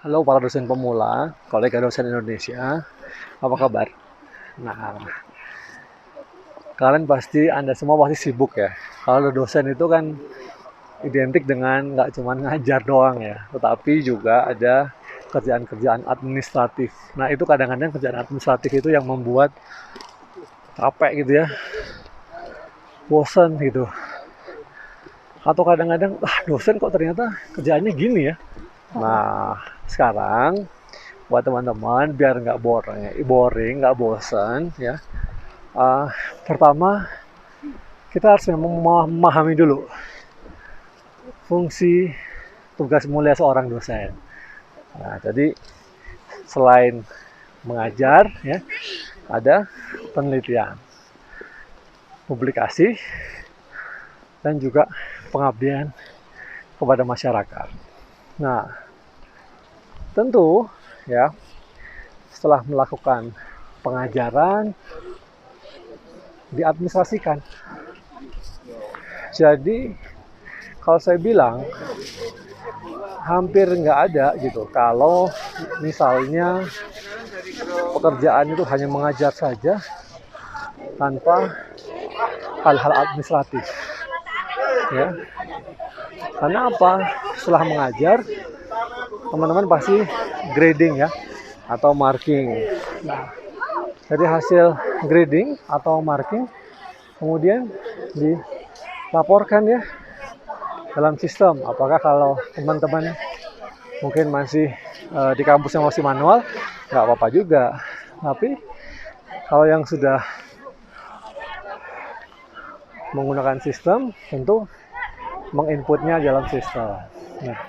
Halo para dosen pemula, kolega dosen Indonesia, apa kabar? Nah, kalian pasti, Anda semua pasti sibuk ya. Kalau dosen itu kan identik dengan nggak cuma ngajar doang ya, tetapi juga ada kerjaan-kerjaan administratif. Nah, itu kadang-kadang kerjaan administratif itu yang membuat capek gitu ya, bosan gitu. Atau kadang-kadang, dosen kok ternyata kerjaannya gini ya. Nah, sekarang buat teman-teman biar nggak boring, nggak bosan ya. Pertama, kita harus memahami dulu fungsi tugas mulia seorang dosen. Nah, jadi selain mengajar, ya, ada penelitian, publikasi, dan juga pengabdian kepada masyarakat. Nah, tentu ya setelah melakukan pengajaran diadministrasikan. Jadi kalau saya bilang hampir nggak ada gitu kalau misalnya pekerjaan itu hanya mengajar saja tanpa hal-hal administratif ya. Karena apa? Setelah mengajar teman-teman pasti grading ya atau marking. Nah, dari hasil grading atau marking kemudian dilaporkan ya dalam sistem. Apakah kalau teman-teman mungkin masih di kampusnya masih manual, nggak apa-apa juga. Tapi kalau yang sudah menggunakan sistem, tentu menginputnya dalam sistem. Nah,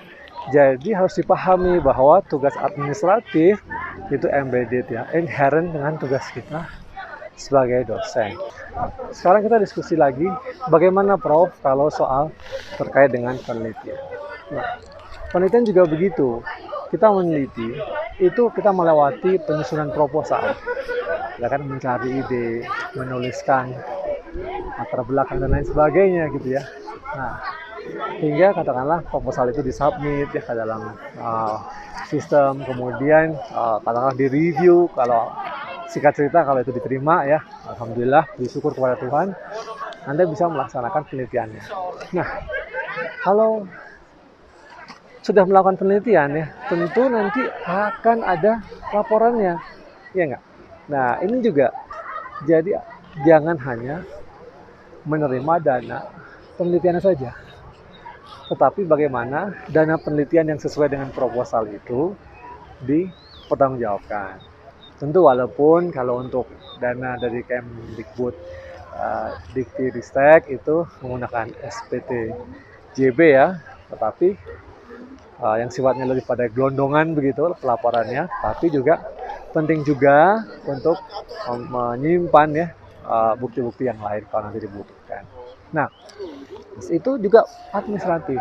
jadi harus dipahami bahwa tugas administratif itu embedded ya, inherent dengan tugas kita sebagai dosen. Sekarang kita diskusi lagi bagaimana Prof kalau soal terkait dengan penelitian. Nah, penelitian juga begitu. Kita meneliti, itu kita melewati penyusunan proposal. Ya kan, mencari ide, menuliskan latar belakang dan lain sebagainya gitu ya. Nah, hingga katakanlah proposal itu disubmit ya ke dalam sistem, kemudian katakanlah di review. Kalau singkat cerita, kalau itu diterima ya, alhamdulillah, bersyukur kepada Tuhan, Anda bisa melaksanakan penelitiannya. Nah, kalau sudah melakukan penelitian ya, tentu nanti akan ada laporannya, ya nggak? Nah, ini juga, jadi jangan hanya menerima dana penelitiannya saja, tetapi bagaimana dana penelitian yang sesuai dengan proposal itu dipertanggungjawabkan. Tentu walaupun kalau untuk dana dari Kemdikbud Dikti-Ristek itu menggunakan SPT JB ya, tetapi yang sifatnya lebih pada gelondongan begitu pelaporannya, tapi juga penting juga untuk menyimpan ya bukti-bukti yang lain kalau nanti dibutuhkan. Nah, itu juga administratif,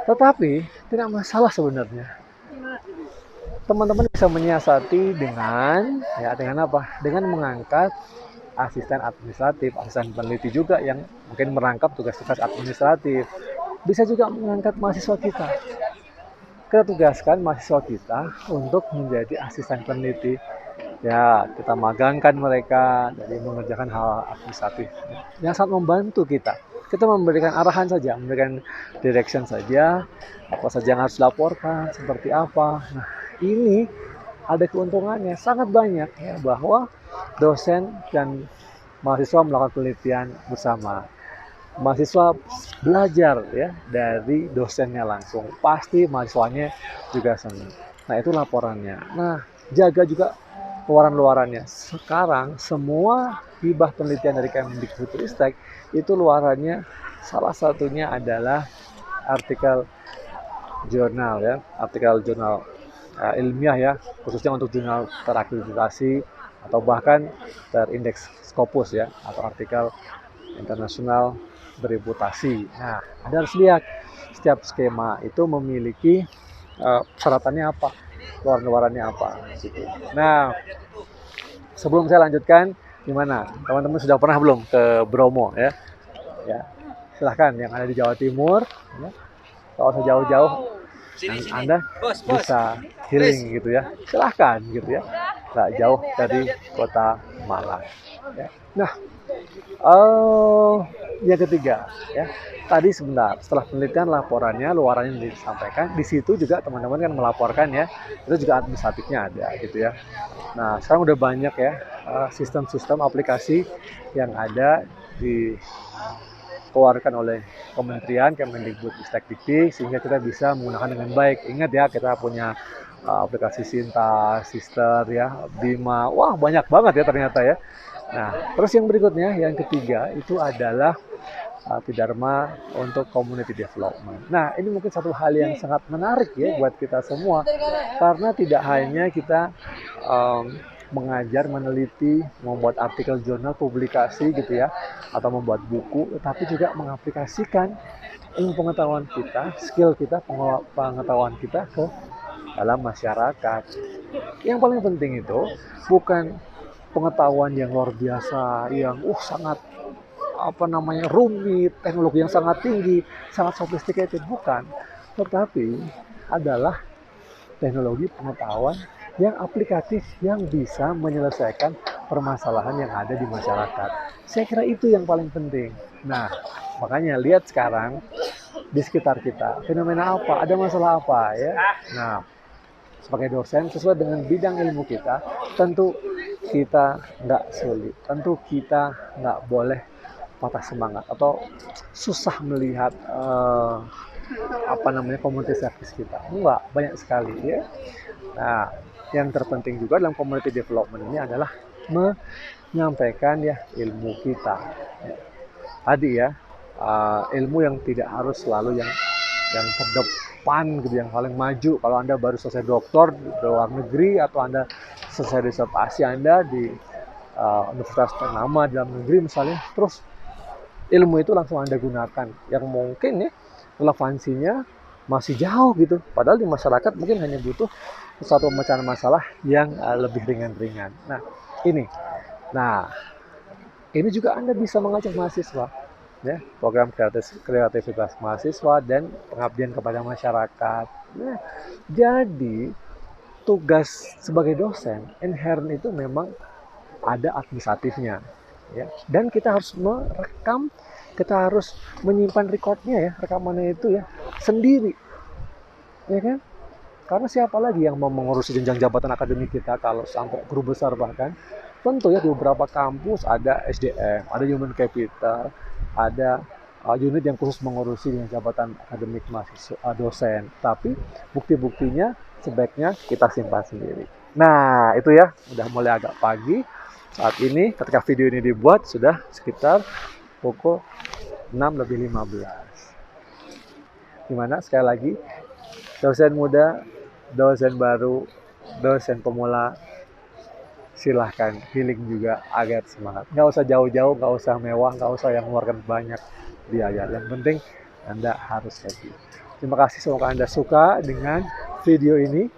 tetapi tidak masalah sebenarnya. Teman-teman bisa menyiasati dengan apa? Dengan mengangkat asisten administratif, asisten peneliti juga yang mungkin merangkap tugas-tugas administratif. Bisa juga mengangkat mahasiswa kita. Kita tugaskan mahasiswa kita untuk menjadi asisten peneliti. Ya, kita magangkan mereka dari mengerjakan hal administratif yang sangat membantu kita. Kita memberikan arahan saja, memberikan direction saja, apa saja yang harus dilaporkan, seperti apa. Nah, ini ada keuntungannya sangat banyak ya, bahwa dosen dan mahasiswa melakukan penelitian bersama. Mahasiswa belajar ya dari dosennya langsung, pasti mahasiswanya juga senang. Nah, itu laporannya. Nah, jaga juga luaran-luarannya. Sekarang semua hibah penelitian dari Kemdikbudristek itu luarannya salah satunya adalah artikel jurnal ya, artikel jurnal ilmiah ya, khususnya untuk jurnal terakreditasi atau bahkan terindeks Scopus ya, atau artikel internasional bereputasi. Nah, Anda harus lihat setiap skema itu memiliki persyaratannya apa, luaran-luarannya apa gitu. Nah, sebelum saya lanjutkan, gimana? Teman-teman sudah pernah belum ke Bromo ya? Ya, silahkan yang ada di Jawa Timur. Ya. Kalau usah jauh-jauh, yang Anda bisa healing gitu ya, silahkan gitu ya, nggak jauh dari kota Malang ya. Nah, yang ketiga ya, tadi sebentar setelah penelitian laporannya, luarannya disampaikan, di situ juga teman-teman kan melaporkan ya, itu juga administratifnya ada gitu ya. Nah, sekarang udah banyak ya sistem-sistem aplikasi yang ada dikeluarkan oleh Kementerian Kemendikbudristek sehingga kita bisa menggunakan dengan baik. Ingat ya, kita punya aplikasi Sinta, Sister ya, Bima, wah banyak banget ya ternyata ya. Nah, terus yang berikutnya, yang ketiga itu adalah Dharma untuk community development. Nah, ini mungkin satu hal yang sangat menarik ya buat kita semua, karena tidak hanya kita mengajar, meneliti, membuat artikel jurnal, publikasi gitu ya, atau membuat buku, tetapi juga mengaplikasikan ilmu pengetahuan kita, skill kita, pengetahuan kita ke dalam masyarakat. Yang paling penting itu bukan pengetahuan yang luar biasa, yang sangat rumit, teknologi yang sangat tinggi, sangat sophisticated, bukan, tetapi adalah teknologi pengetahuan yang aplikatif, yang bisa menyelesaikan permasalahan yang ada di masyarakat. Saya kira itu yang paling penting. Nah, makanya lihat sekarang di sekitar kita, fenomena apa, ada masalah apa ya. Nah, sebagai dosen sesuai dengan bidang ilmu kita, tentu kita nggak sulit, tentu kita nggak boleh patah semangat atau susah melihat community service kita. Enggak, banyak sekali ya. Nah, yang terpenting juga dalam community development ini adalah menyampaikan ya ilmu kita. Tadi ya, ilmu yang tidak harus selalu yang terdepan gitu, yang paling maju. Kalau Anda baru selesai doktor di luar negeri atau Anda selesai disertasi Anda di universitas ternama di dalam negeri misalnya, terus ilmu itu langsung Anda gunakan, yang mungkin ya relevansinya masih jauh gitu. Padahal di masyarakat mungkin hanya butuh suatu pemecahan masalah yang lebih ringan-ringan. Nah, ini juga Anda bisa mengajak mahasiswa ya, program kreativitas mahasiswa dan pengabdian kepada masyarakat. Nah, jadi tugas sebagai dosen inherent itu memang ada administratifnya ya, dan kita harus merekam, kita harus menyimpan recordnya ya, rekamannya itu ya sendiri ya kan, karena siapa lagi yang mau mengurusi jenjang jabatan akademik kita kalau sampai guru besar. Bahkan tentu ya di beberapa kampus ada SDM, ada human capital, ada unit yang khusus mengurusi jabatan akademik mahasiswa, dosen, tapi bukti-buktinya sebaiknya kita simpan sendiri. Nah, itu ya, udah mulai agak pagi saat ini. Ketika video ini dibuat sudah sekitar pukul 6:15. Gimana sekali lagi, dosen muda, dosen baru, dosen pemula, silahkan healing juga agar semangat. Nggak usah jauh-jauh, nggak usah mewah, nggak usah yang mengeluarkan banyak biaya. Yang penting Anda harus happy. Terima kasih, semoga Anda suka dengan video ini.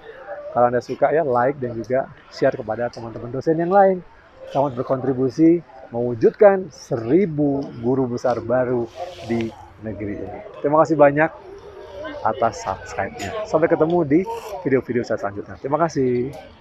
Kalau Anda suka ya like dan juga share kepada teman-teman dosen yang lain. Selamat berkontribusi mewujudkan 1000 guru besar baru di negeri ini. Terima kasih banyak atas subscribe-nya. Sampai ketemu di video-video saya selanjutnya. Terima kasih.